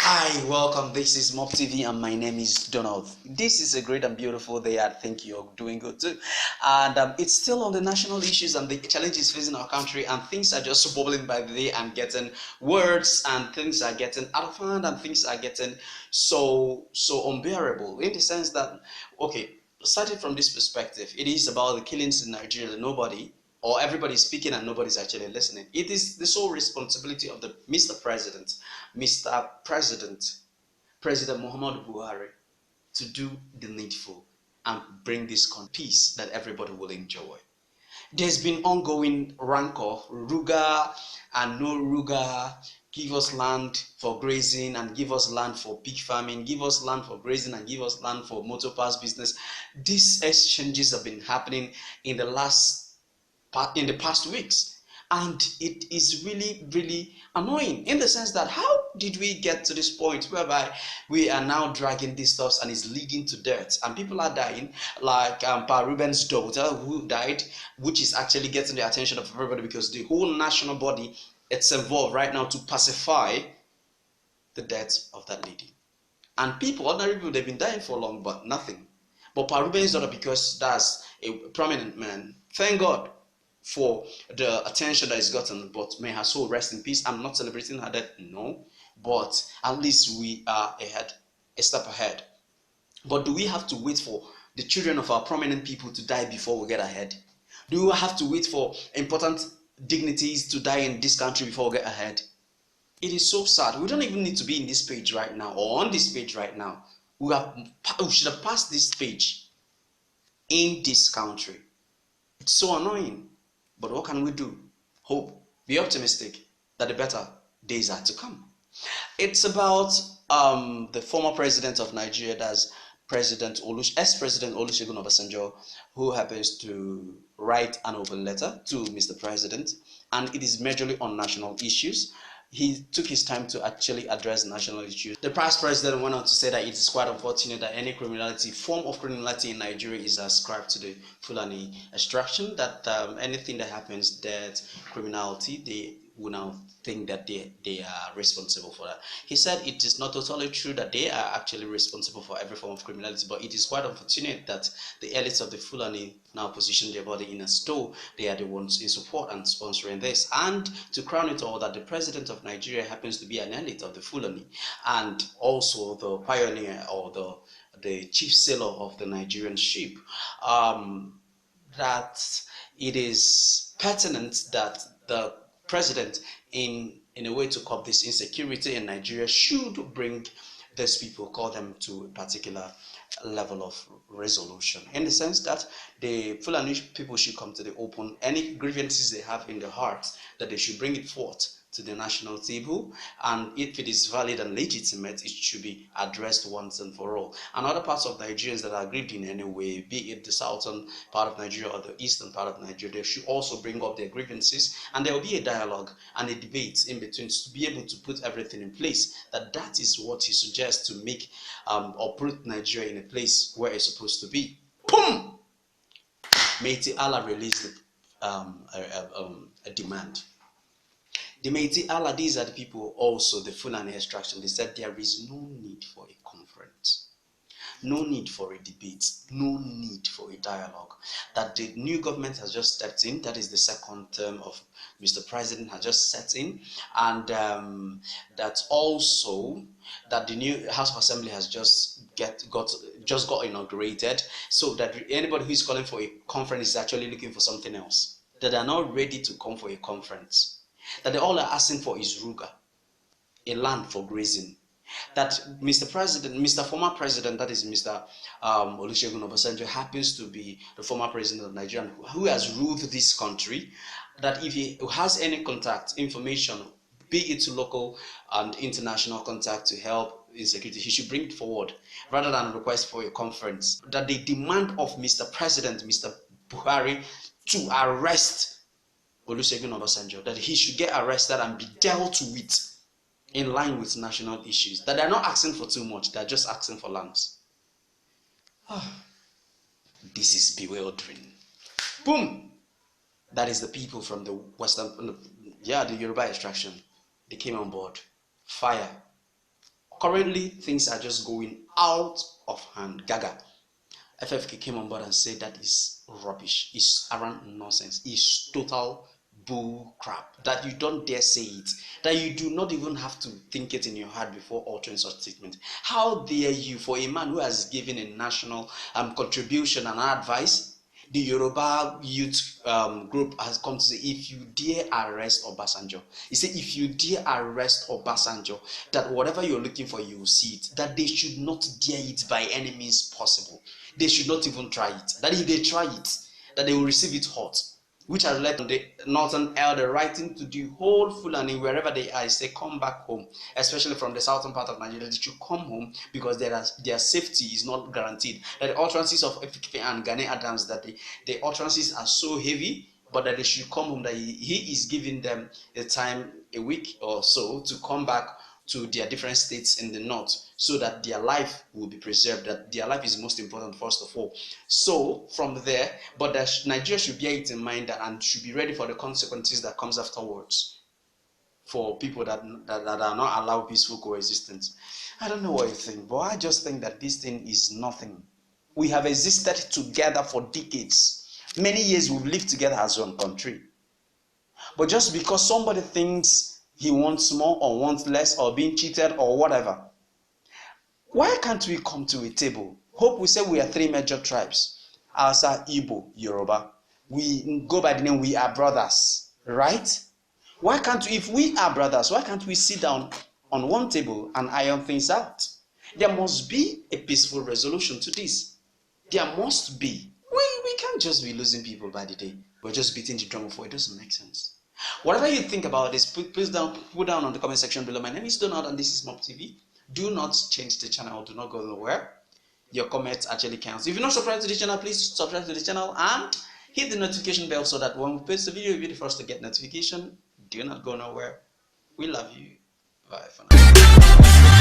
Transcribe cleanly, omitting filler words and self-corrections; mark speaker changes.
Speaker 1: Hi, welcome. This is Mobtv and my name is Donald. This is a great and beautiful day. I think you're doing good too. And it's still on the national issues and the challenges facing our country, and things are just bubbling by the day and getting worse, and things are getting out of hand, and things are getting so unbearable in the sense that, okay, starting from this perspective, it is about the killings in Nigeria. Nobody or everybody's speaking and nobody's actually listening. It is the sole responsibility of the Mr. President, President Muhammad Buhari, to do the needful and bring this peace that everybody will enjoy. There's been ongoing rancor, ruga and no ruga. Give us land for grazing and give us land for pig farming. Give us land for grazing and give us land for motor pass business. These exchanges have been happening in the past weeks, and it is really annoying in the sense that how did we get to this point whereby we are now dragging these stuffs and it's leading to death and people are dying, like Pa Ruben's daughter who died, which is actually getting the attention of everybody because the whole national body it's involved right now to pacify the death of that lady. And ordinary people, they've been dying for long but nothing. But Pa Ruben's daughter, because that's a prominent man, thank God for the attention that he's gotten, but may her soul rest in peace. I'm not celebrating her death, no, but at least we are a step ahead. But do we have to wait for the children of our prominent people to die before we get ahead? Do we have to wait for important dignities to die in this country before we get ahead? It is so sad. We don't even need to be in this page right now or on this page right now. We should have passed this page in this country. It's so annoying. But what can we do? Hope. Be optimistic that the better days are to come. It's about the former president of Nigeria, that's ex-President Olusegun Obasanjo, who happens to write an open letter to Mr. President, and it is majorly on national issues. He took his time to actually address national issues. The past president went on to say that it is quite unfortunate that any form of criminality in Nigeria is ascribed to the Fulani extraction, that anything that happens, death, criminality, they will now think that they are responsible for that. He said it is not totally true that they are actually responsible for every form of criminality, but it is quite unfortunate that the elites of the Fulani now position their body in a store. They are the ones in support and sponsoring this. And to crown it all, that the president of Nigeria happens to be an elite of the Fulani, and also the pioneer or the chief sailor of the Nigerian ship. That it is pertinent that the president, in a way to curb this insecurity in Nigeria, should bring these people, call them to a particular level of resolution, in the sense that the Fulani people should come to the open. Any grievances they have in their hearts, that they should bring it forth to the national table, and if it is valid and legitimate, it should be addressed once and for all. And other parts of Nigerians that are aggrieved in any way, be it the southern part of Nigeria or the eastern part of Nigeria, they should also bring up their grievances, and there will be a dialogue and a debate in between to be able to put everything in place. That is what he suggests to make or put Nigeria in a place where it's supposed to be. Boom! May Allah release a demand. The Meiti Allah, these are the people also, the Fulani extraction. They said there is no need for a conference, no need for a debate, no need for a dialogue. That the new government has just stepped in, that is the second term of Mr. President has just set in, and that also that the new House of Assembly has just got inaugurated, so that anybody who is calling for a conference is actually looking for something else, that they are not ready to come for a conference. That they all are asking for is ruga, a land for grazing. That Mr. Former President, that is Mr. Olusegun Obasanjo, happens to be the former president of Nigeria who has ruled this country. That if he has any contact, information, be it to local and international contact to help in security, he should bring it forward rather than request for a conference. That they demand of Mr. President, Mr. Buhari, to arrest Olusegun Obasanjo, that he should get arrested and be dealt with in line with national issues. That they're not asking for too much, they're just asking for lands. This is bewildering. Boom! That is the people from the the Yoruba extraction. They came on board. Fire. Currently, things are just going out of hand. Gaga. FFK came on board and said that is rubbish, it's around nonsense, it's total bull crap, that you don't dare say it, that you do not even have to think it in your heart before uttering such statement. How dare you, for a man who has given a national contribution and advice? The Yoruba youth group has come to say, if you dare arrest Obasanjo, he said, if you dare arrest Obasanjo, that whatever you're looking for, you will see it. That they should not dare it by any means possible. They should not even try it. That if they try it, that they will receive it hot. Which has led the northern elder writing to the whole Fulani, wherever they are, say come back home, especially from the southern part of Nigeria. They should come home because their safety is not guaranteed. That the utterances of FFK and Gani Adams, that the utterances are so heavy, but that they should come home, that he is giving them a time, a week or so, to come back to their different states in the north, so that their life will be preserved, that their life is most important first of all. So from there, but Nigeria should bear it in mind and should be ready for the consequences that comes afterwards for people that are not allowed peaceful coexistence. I don't know what you think, but I just think that this thing is nothing. We have existed together for decades. Many years we've lived together as one country. But just because somebody thinks he wants more or wants less or being cheated or whatever, why can't we come to a table? Hope we say we are three major tribes: Hausa, Igbo, Yoruba. We go by the name, we are brothers, right? Why can't we, if we are brothers, why can't we sit down on one table and iron things out? There must be a peaceful resolution to this. There must be. We can't just be losing people by the day. We're just beating the drum for it. Doesn't make sense. Whatever you think about this, please put down on the comment section below. My name is Donald and this is Mobtv. Do not change the channel. Do not go nowhere. Your comments actually counts. If you're not subscribed to the channel, please subscribe to the channel and hit the notification bell so that when we post a video, you'll be the first to get notification. Do not go nowhere. We love you. Bye for now.